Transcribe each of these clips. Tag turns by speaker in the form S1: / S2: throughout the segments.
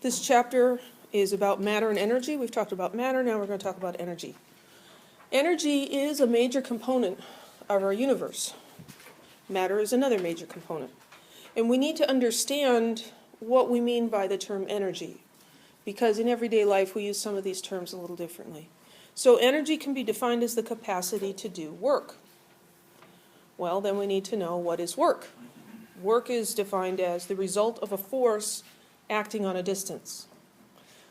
S1: This chapter is about matter and energy. We've talked about matter, now we're going to talk about energy. Energy is a major component of our universe. Matter is another major component. And we need to understand what we mean by the term energy, because in everyday life we use some of these terms a little differently. So energy can be defined as the capacity to do work. Well, then we need to know what is work. Work is defined as the result of a force acting on a distance.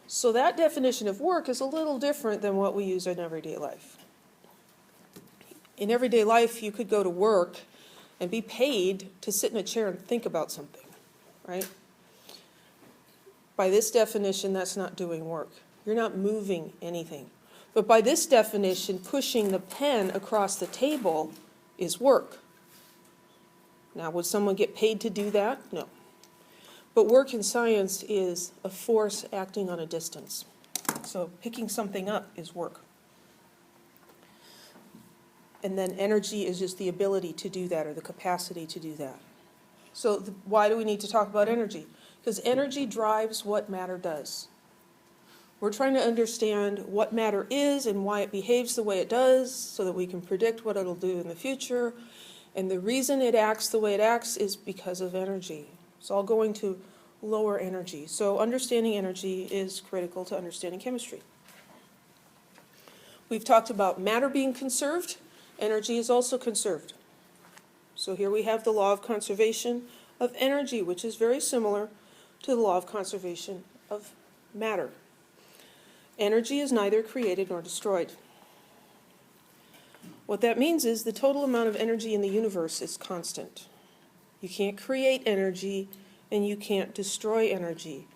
S1: So that definition of work is a little different than what we use in everyday life. In everyday life, you could go to work and be paid to sit in a chair and think about something, right? By this definition, that's not doing work. You're not moving anything. But by this definition, pushing the pen across the table is work. Now, would someone get paid to do that? No. But work in science is a force acting on a distance. So picking something up is work. And then energy is just the ability to do that, or the capacity to do that. So why do we need to talk about energy? Because energy drives what matter does. We're trying to understand what matter is and why it behaves the way it does so that we can predict what it'll do in the future. And the reason it acts the way it acts is because of energy. It's all going to lower energy. So understanding energy is critical to understanding chemistry. We've talked about matter being conserved. Energy is also conserved. So here we have the law of conservation of energy, which is very similar to the law of conservation of matter. Energy is neither created nor destroyed. What that means is the total amount of energy in the universe is constant. You can't create energy and you can't destroy energy.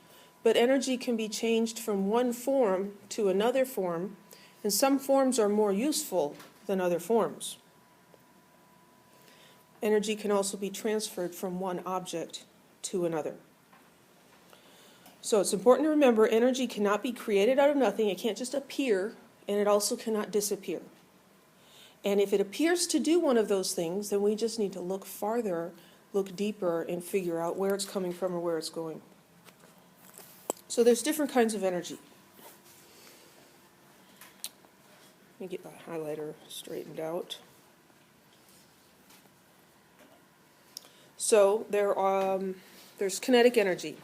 S1: But energy can be changed from one form to another form, and some forms are more useful than other forms. Energy can also be transferred from one object to another. So it's important to remember energy cannot be created out of nothing. It can't just appear, and it also cannot disappear. And if it appears to do one of those things, then we just need to look farther, look deeper, and figure out where it's coming from or where it's going. So there's different kinds of energy. Let me get my highlighter straightened out. So there's kinetic energy.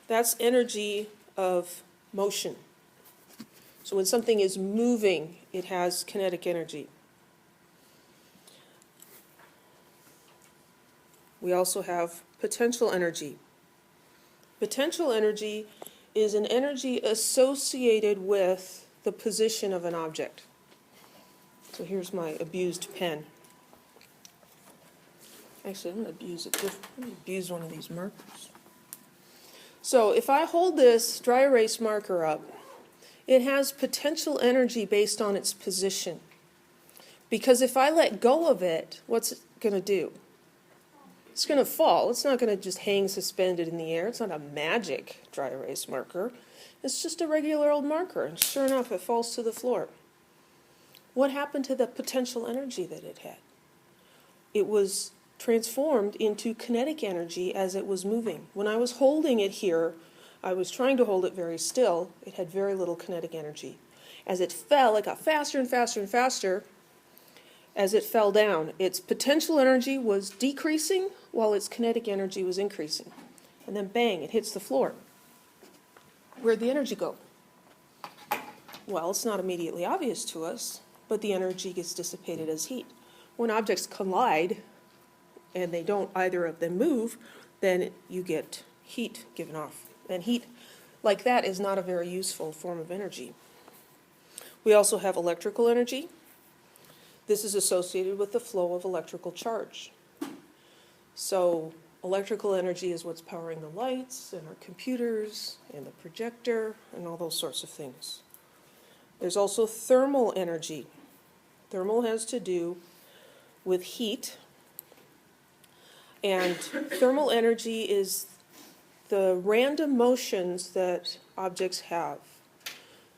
S1: That's energy of motion. So when something is moving, it has kinetic energy. We also have potential energy. Potential energy is an energy associated with the position of an object. So here's my abused pen. Actually, I'm going to abuse it. Let me abuse one of these markers. So if I hold this dry erase marker up, it has potential energy based on its position. Because if I let go of it, what's it going to do? It's going to fall. It's not going to just hang suspended in the air. It's not a magic dry erase marker. It's just a regular old marker, and sure enough, it falls to the floor. What happened to the potential energy that it had? It was transformed into kinetic energy as it was moving. When I was holding it here, I was trying to hold it very still. It had very little kinetic energy. As it fell, it got faster and faster and faster. As it fell down, its potential energy was decreasing while its kinetic energy was increasing. And then bang, it hits the floor. Where'd the energy go? Well, it's not immediately obvious to us, but the energy gets dissipated as heat. When objects collide and they don't either of them move, then you get heat given off. And heat like that is not a very useful form of energy. We also have electrical energy. This is associated with the flow of electrical charge. So electrical energy is what's powering the lights and our computers and the projector and all those sorts of things. There's also thermal energy. Thermal has to do with heat. And thermal energy is the random motions that objects have.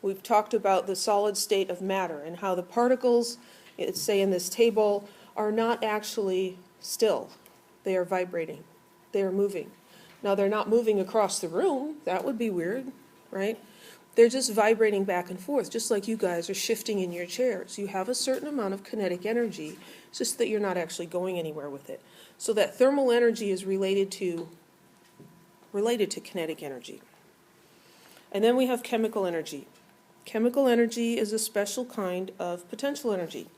S1: We've talked about the solid state of matter and how the particles, say in this table, are not actually still. They are vibrating. They are moving. Now, they're not moving across the room. That would be weird, right? They're just vibrating back and forth, just like you guys are shifting in your chairs. You have a certain amount of kinetic energy, it's just that you're not actually going anywhere with it. So that thermal energy is related to kinetic energy. And then we have chemical energy. Chemical energy is a special kind of potential energy.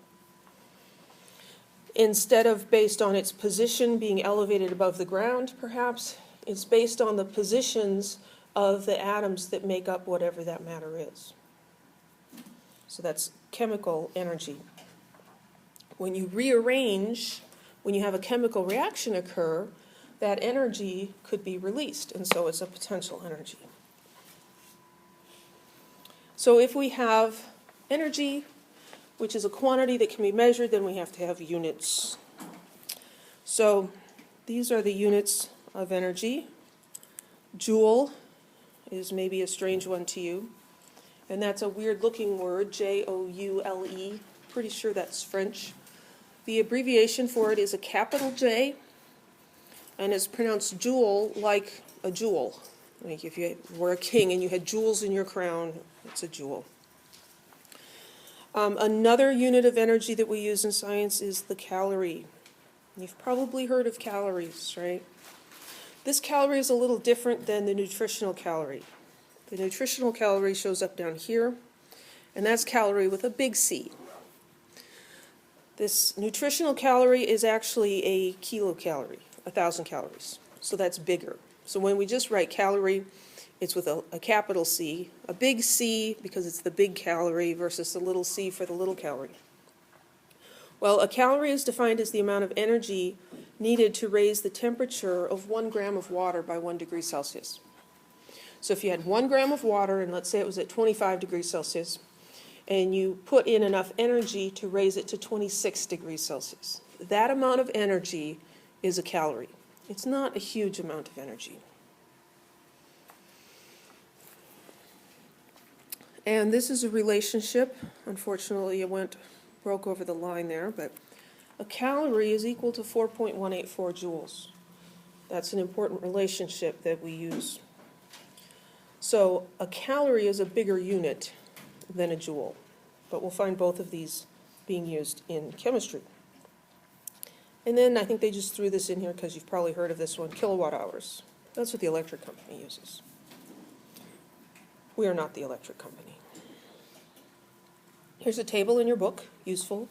S1: Instead of based on its position being elevated above the ground, perhaps, it's based on the positions of the atoms that make up whatever that matter is. So that's chemical energy. When you rearrange, when you have a chemical reaction occur, that energy could be released, and so it's a potential energy. So if we have energy, which is a quantity that can be measured, then we have to have units. So these are the units of energy. Joule is maybe a strange one to you, and that's a weird-looking word, Joule. Pretty sure that's French. The abbreviation for it is a capital J, and it's pronounced jewel like a jewel. Like if you were a king and you had jewels in your crown, it's a jewel. Another unit of energy that we use in science is the calorie. You've probably heard of calories, right? This calorie is a little different than the nutritional calorie. The nutritional calorie shows up down here, and that's calorie with a big C. This nutritional calorie is actually a kilocalorie, 1,000 calories. So that's bigger. So when we just write calorie, it's with a capital C, a big C because it's the big calorie versus the little c for the little calorie. Well, a calorie is defined as the amount of energy needed to raise the temperature of 1 gram of water by 1 degree Celsius. So if you had 1 gram of water, and let's say it was at 25 degrees Celsius, and you put in enough energy to raise it to 26 degrees Celsius, that amount of energy is a calorie. It's not a huge amount of energy. And this is a relationship. Unfortunately, it broke over the line there, but a calorie is equal to 4.184 joules. That's an important relationship that we use. So a calorie is a bigger unit than a joule, but we'll find both of these being used in chemistry. And then I think they just threw this in here because you've probably heard of this one, kilowatt hours. That's what the electric company uses. We are not the electric company. Here's a table in your book, useful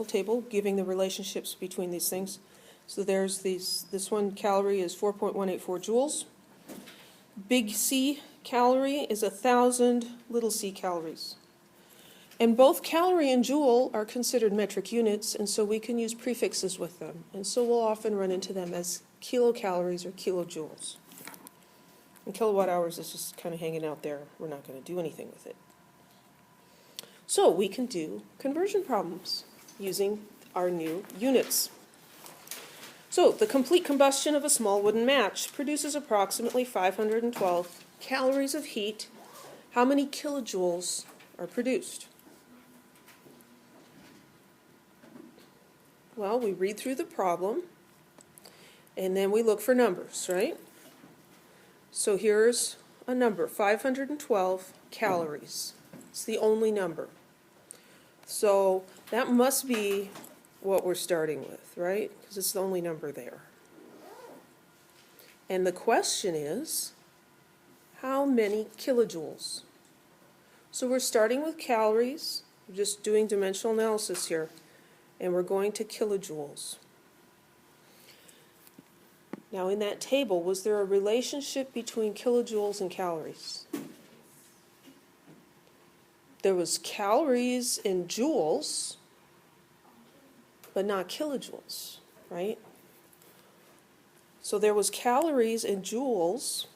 S1: table, giving the relationships between these things. So there's this one calorie is 4.184 joules. Big C calorie is 1,000 little c calories. And both calorie and joule are considered metric units, and so we can use prefixes with them. And so we'll often run into them as kilocalories or kilojoules. And kilowatt hours is just kind of hanging out there. We're not going to do anything with it. So we can do conversion problems using our new units. So the complete combustion of a small wooden match produces approximately 512 calories of heat. How many kilojoules are produced? Well, we read through the problem, and then we look for numbers, right? So here's a number, 512 calories. It's the only number. So that must be what we're starting with, right? Because it's the only number there. And the question is, how many kilojoules? So we're starting with calories. We're just doing dimensional analysis here. And we're going to kilojoules. Now in that table, was there a relationship between kilojoules and calories? There was calories in joules, but not kilojoules, right? So there was calories in joules.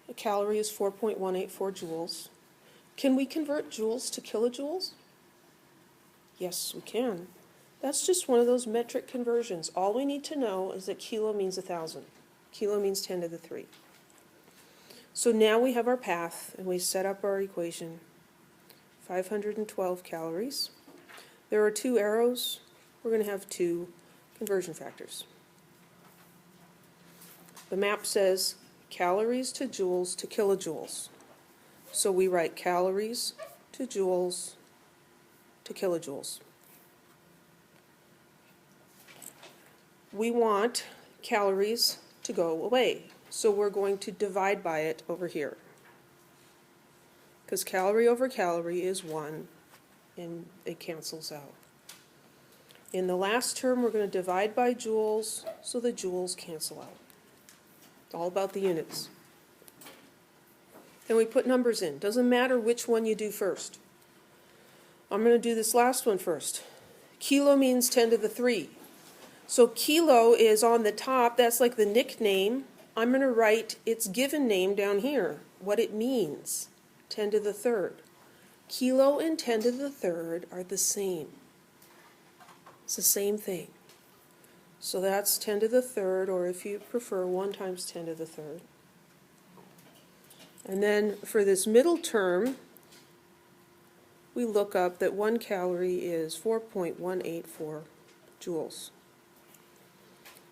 S1: A calorie is 4.184 joules. Can we convert joules to kilojoules? Yes, we can. That's just one of those metric conversions. All we need to know is that kilo means 1,000. Kilo means 10 to the 3. So now we have our path, and we set up our equation. 512 calories. There are 2 arrows. We're going to have 2 conversion factors. The map says calories to joules to kilojoules. So we write calories to joules to kilojoules. We want calories to go away, so we're going to divide by it over here. Because calorie over calorie is 1, and it cancels out. In the last term, we're going to divide by joules, so the joules cancel out. It's all about the units. Then we put numbers in. Doesn't matter which one you do first. I'm going to do this last one first. Kilo means 10 to the 3. So kilo is on the top. That's like the nickname. I'm going to write its given name down here, what it means, 10 to the 3rd. Kilo and 10 to the 3rd are the same. It's the same thing. So that's 10 to the 3rd, or if you prefer, 1 times 10 to the 3rd. And then for this middle term, we look up that 1 calorie is 4.184 joules.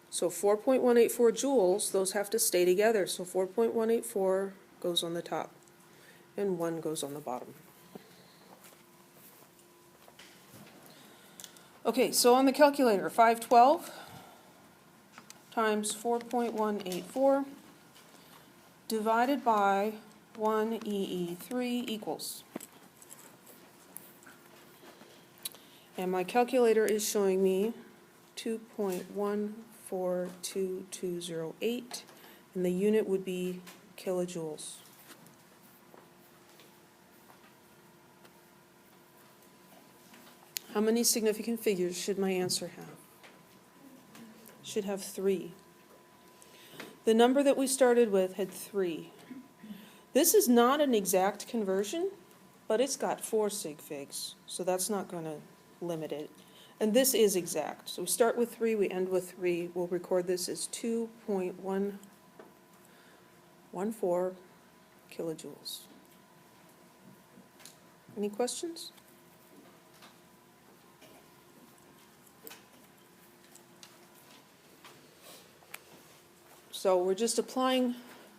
S1: So 4.184 joules, those have to stay together. So 4.184 goes on the top, and 1 goes on the bottom. Okay, so on the calculator, 512 times 4.184 divided by 1EE3 equals. And my calculator is showing me 2.142208, and the unit would be kilojoules. How many significant figures should my answer have? Should have 3. The number that we started with had 3. This is not an exact conversion, but it's got 4 sig figs, so that's not going to limit it. And this is exact. So we start with 3, we end with 3. We'll record this as 2.114 kilojoules. Any questions? So we're just applying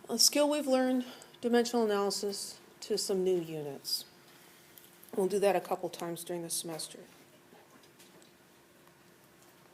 S1: a skill we've learned, dimensional analysis, to some new units. We'll do that a couple times during the semester.